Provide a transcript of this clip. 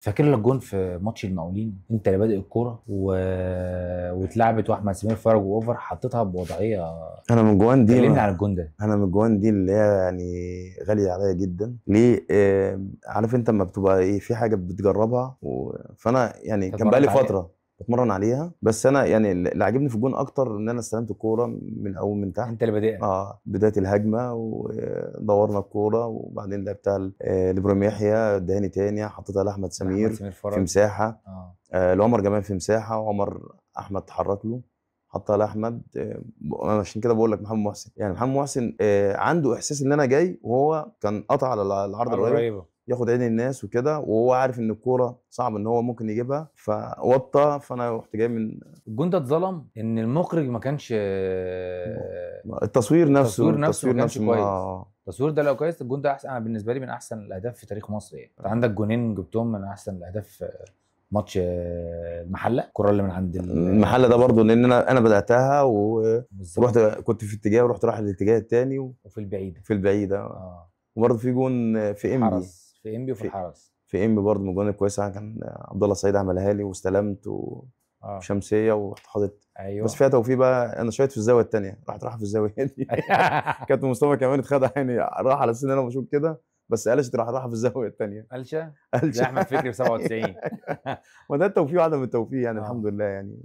فاكر لك جون في ماتش المقاولين، انت اللي بادئ الكوره واتلعبت واحمد سمير فرج واوفر حطيتها بوضعيه. انا من جوان دي كلمني عن الجون ده. انا من جوان دي اللي هي يعني غاليه عليا جدا. ليه؟ عارف انت لما بتبقى ايه في حاجه بتجربها فانا يعني انت كان بقالي اتمرنت عليها؟ فتره بتمرن عليها، بس انا يعني اللي عاجبني في الجون اكتر ان انا استلمت الكوره من اول من تحت. انت اللي بادئها. بدايه الهجمه ودورنا الكوره وبعدين لعبتها لابراهيم يحيى، اداني تاني حطيتها لاحمد لاحمد سمير سمير في فرج. مساحه. اه. لعمر جمال في مساحه، وعمر احمد تحرك له حطها لاحمد. انا عشان كده بقول لك محمد محسن، يعني محمد محسن عنده احساس ان انا جاي، وهو كان قطع على العرض عرض القريبه قريبه. ياخد عين الناس وكده، وهو عارف ان الكوره صعب ان هو ممكن يجيبها فوطى، فانا رحت جاي من الجون ده اتظلم ان المخرج ما كانش التصوير نفسه. التصوير نفسه ما التصوير كانش نفسه كويس. ما التصوير ده لو كويس الجون ده احسن، انا بالنسبه لي من احسن الاهداف في تاريخ مصر. يعني انت عندك جونين جبتهم من احسن الاهداف في ماتش المحله، الكره اللي من عند المحل ده برضو، لان انا بداتها ورحت، بالظبط. كنت في اتجاه ورحت رايح الاتجاه التاني وفي البعيده. وفي البعيده. اه. وبرضه في جون في في انبي. الحرس، في انبي وفي في الحرس. في ام برضه من الجوان الكويسه، كان عبد الله السعيد عملها لي واستلمت اه. وشمسيه ورحت حاطط. بس ايوه. فيها توفيق بقى، انا شايط في الزاويه الثانيه راح في الزاويه دي. كابتن مصطفى كمان اتخدع، يعني راح على اساس ان انا بشوط كده، بس قالش راح في الزاويه الثانيه. قلشه. قالش. زي احمد فكري في 97. ما ده التوفيق وعدم التوفيق، يعني الحمد اه. لله يعني.